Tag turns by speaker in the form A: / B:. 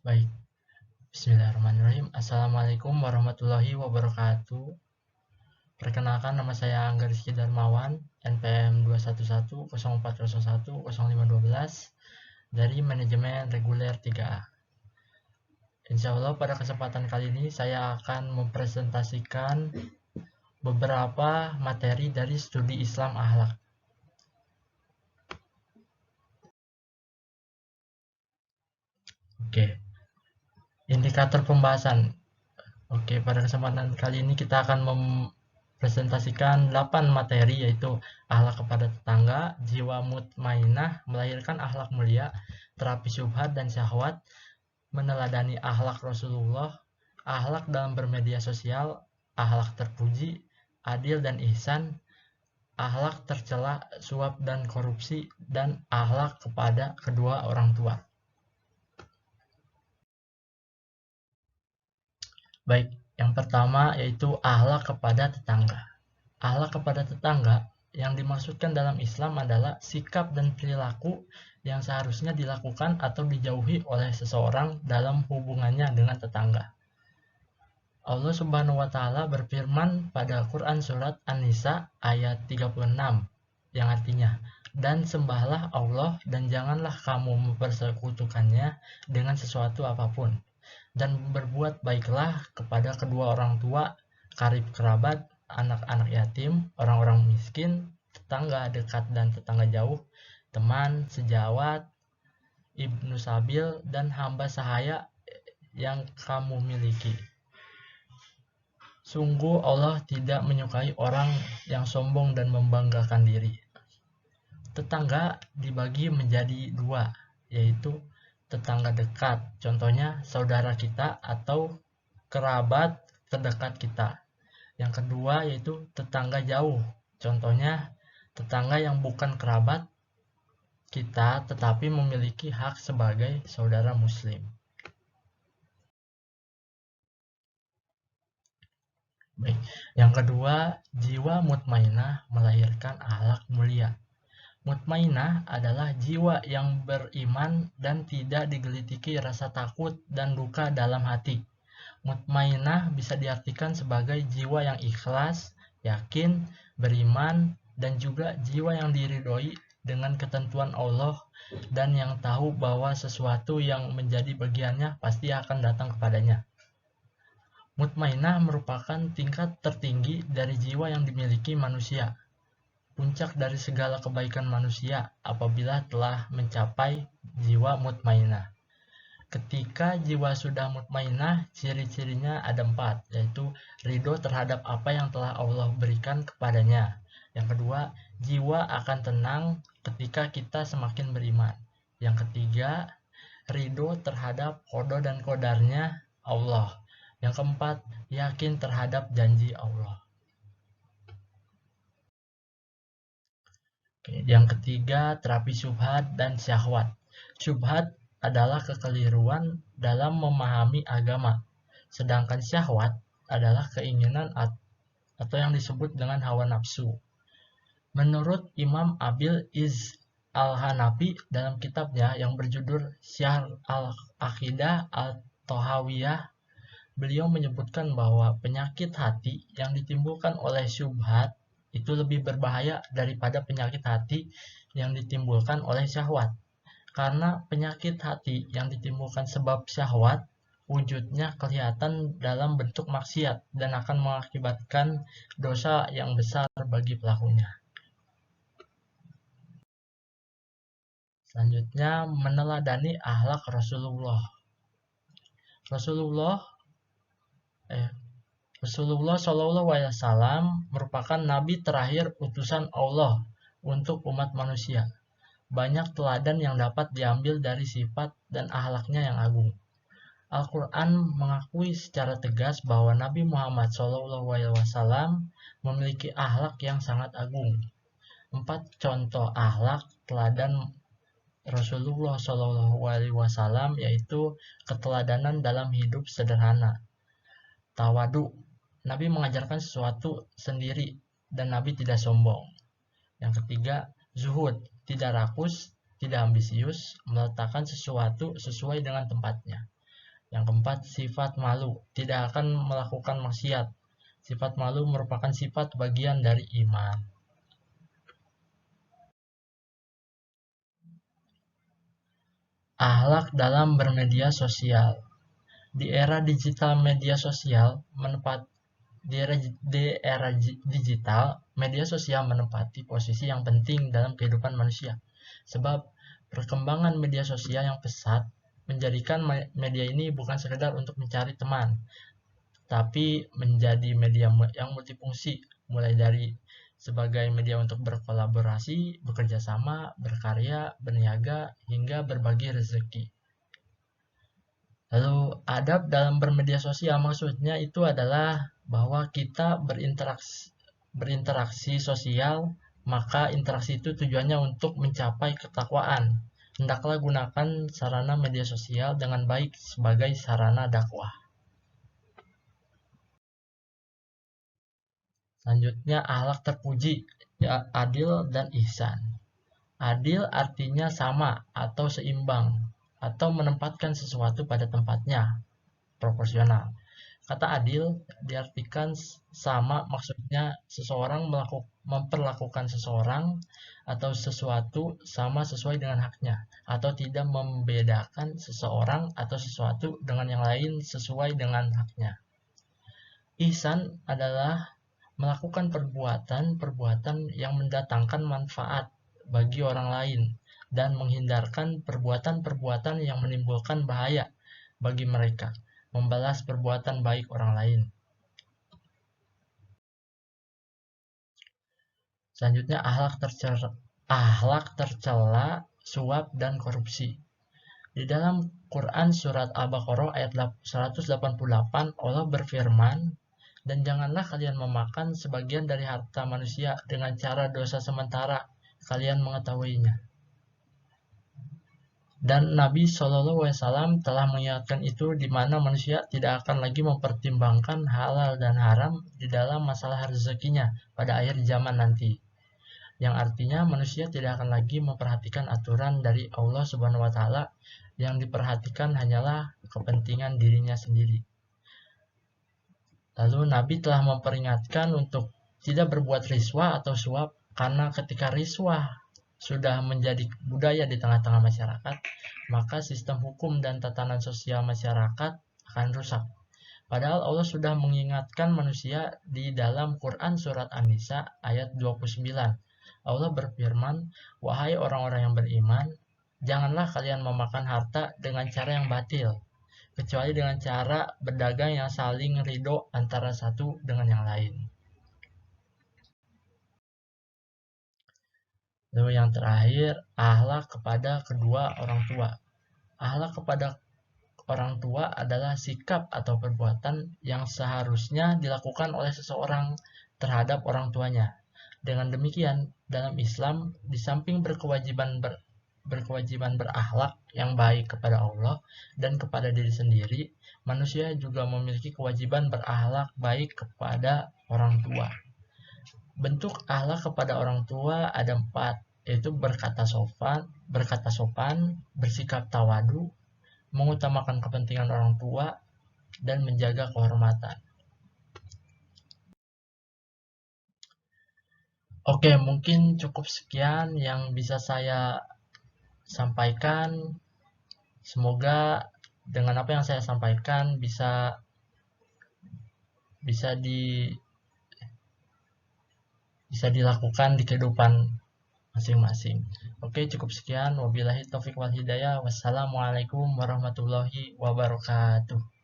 A: Baik, bismillahirrahmanirrahim. Assalamualaikum warahmatullahi wabarakatuh. Perkenalkan, nama saya Angga Rizky Darmawan, NPM 21104010512 dari Manajemen Reguler 3A. Insya Allah pada kesempatan kali ini saya akan mempresentasikan beberapa materi dari studi Islam Akhlak. Oke, indikator pembahasan. Oke, pada kesempatan kali ini kita akan mempresentasikan 8 materi, yaitu akhlak kepada tetangga, jiwa mutmainah, melahirkan akhlak mulia, terapi syubhat dan syahwat, meneladani akhlak Rasulullah, akhlak dalam bermedia sosial, akhlak terpuji, adil dan ihsan, akhlak tercela suap dan korupsi, dan akhlak kepada kedua orang tua. Baik, yang pertama yaitu akhlak kepada tetangga. Akhlak kepada tetangga yang dimaksudkan dalam Islam adalah sikap dan perilaku yang seharusnya dilakukan atau dijauhi oleh seseorang dalam hubungannya dengan tetangga. Allah Subhanahu wa taala berfirman pada Quran surat An-Nisa ayat 36 yang artinya, dan sembahlah Allah dan janganlah kamu mempersekutukannya dengan sesuatu apapun, dan berbuat baiklah kepada kedua orang tua, karib kerabat, anak-anak yatim, orang-orang miskin, tetangga dekat dan tetangga jauh, teman sejawat, ibnu sabil, dan hamba sahaya yang kamu miliki. Sungguh Allah tidak menyukai orang yang sombong dan membanggakan diri. Tetangga dibagi menjadi dua, yaitu tetangga dekat, contohnya saudara kita atau kerabat terdekat kita. Yang kedua yaitu tetangga jauh, contohnya tetangga yang bukan kerabat kita tetapi memiliki hak sebagai saudara muslim. Baik. Yang kedua, jiwa mutmainah melahirkan akhlak mulia. Mutmainah adalah jiwa yang beriman dan tidak digelitiki rasa takut dan duka dalam hati. Mutmainah bisa diartikan sebagai jiwa yang ikhlas, yakin, beriman, dan juga jiwa yang diridhoi dengan ketentuan Allah dan yang tahu bahwa sesuatu yang menjadi bagiannya pasti akan datang kepadanya. Mutmainah merupakan tingkat tertinggi dari jiwa yang dimiliki manusia. Puncak dari segala kebaikan manusia apabila telah mencapai jiwa mutmainah. Ketika jiwa sudah mutmainah, ciri-cirinya ada 4, yaitu ridho terhadap apa yang telah Allah berikan kepadanya. Yang kedua, jiwa akan tenang ketika kita semakin beriman. Yang ketiga, ridho terhadap qada dan qadarnya Allah. Yang keempat, yakin terhadap janji Allah. Yang ketiga, terapi syubhat dan syahwat. Syubhat adalah kekeliruan dalam memahami agama, sedangkan syahwat adalah keinginan atau yang disebut dengan hawa nafsu. Menurut Imam Abil Iz Al-Hanafi dalam kitabnya yang berjudul Syarh Al-Aqidah Al-Tahawiyah, beliau menyebutkan bahwa penyakit hati yang ditimbulkan oleh syubhat itu lebih berbahaya daripada penyakit hati yang ditimbulkan oleh syahwat. Karena penyakit hati yang ditimbulkan sebab syahwat, wujudnya kelihatan dalam bentuk maksiat dan akan mengakibatkan dosa yang besar bagi pelakunya. Selanjutnya, meneladani akhlak Rasulullah. Rasulullah SAW merupakan nabi terakhir utusan Allah untuk umat manusia. Banyak teladan yang dapat diambil dari sifat dan akhlaknya yang agung. Al-Quran mengakui secara tegas bahwa Nabi Muhammad SAW memiliki akhlak yang sangat agung. 4 contoh akhlak teladan Rasulullah SAW yaitu keteladanan dalam hidup sederhana, tawadu, Nabi mengajarkan sesuatu sendiri dan Nabi tidak sombong. Yang ketiga, zuhud, tidak rakus, tidak ambisius, meletakkan sesuatu sesuai dengan tempatnya. Yang keempat, sifat malu, tidak akan melakukan maksiat. Sifat malu merupakan sifat bagian dari iman. Akhlak dalam bermedia sosial. Di era digital media sosial digital, media sosial menempati posisi yang penting dalam kehidupan manusia. Sebab perkembangan media sosial yang pesat menjadikan media ini bukan sekedar untuk mencari teman, tapi menjadi media yang multifungsi, mulai dari sebagai media untuk berkolaborasi, bekerja sama, berkarya, berniaga, hingga berbagi rezeki. Lalu adab dalam bermedia sosial maksudnya itu adalah bahwa kita berinteraksi sosial, maka interaksi itu tujuannya untuk mencapai ketakwaan. Hendaklah gunakan sarana media sosial dengan baik sebagai sarana dakwah. Selanjutnya akhlak terpuji, ya, adil dan ihsan. Adil artinya sama atau seimbang, atau menempatkan sesuatu pada tempatnya, proporsional. Kata adil diartikan sama, maksudnya seseorang memperlakukan seseorang atau sesuatu sama sesuai dengan haknya, atau tidak membedakan seseorang atau sesuatu dengan yang lain sesuai dengan haknya. Ihsan adalah melakukan perbuatan-perbuatan yang mendatangkan manfaat bagi orang lain dan menghindarkan perbuatan-perbuatan yang menimbulkan bahaya bagi mereka, membalas perbuatan baik orang lain. Selanjutnya akhlak tercela, suap dan korupsi. Di dalam Quran surat Al-Baqarah ayat 188, Allah berfirman, dan janganlah kalian memakan sebagian dari harta manusia dengan cara dosa sementara kalian mengetahuinya. Dan Nabi SAW telah mengingatkan itu, di mana manusia tidak akan lagi mempertimbangkan halal dan haram di dalam masalah rezekinya pada akhir zaman nanti. Yang artinya manusia tidak akan lagi memperhatikan aturan dari Allah Subhanahu wa taala, yang diperhatikan hanyalah kepentingan dirinya sendiri. Lalu Nabi telah memperingatkan untuk tidak berbuat riswah atau suap, karena ketika riswah sudah menjadi budaya di tengah-tengah masyarakat, maka sistem hukum dan tatanan sosial masyarakat akan rusak. Padahal Allah sudah mengingatkan manusia di dalam Quran surat An-Nisa ayat 29. Allah berfirman, wahai orang-orang yang beriman, janganlah kalian memakan harta dengan cara yang batil, kecuali dengan cara berdagang yang saling ridho antara satu dengan yang lain. Lalu yang terakhir, akhlak kepada kedua orang tua. Akhlak kepada orang tua adalah sikap atau perbuatan yang seharusnya dilakukan oleh seseorang terhadap orang tuanya. Dengan demikian, dalam Islam, di samping berkewajiban berakhlak yang baik kepada Allah dan kepada diri sendiri, manusia juga memiliki kewajiban berakhlak baik kepada orang tua. Bentuk akhlak kepada orang tua ada 4, yaitu berkata sopan, bersikap tawadu, mengutamakan kepentingan orang tua, dan menjaga kehormatan. Oke, mungkin cukup sekian yang bisa saya sampaikan. Semoga dengan apa yang saya sampaikan bisa dilakukan di kehidupan masing-masing. Oke, cukup sekian. Wabillahi taufiq wal hidayah. Wassalamualaikum warahmatullahi wabarakatuh.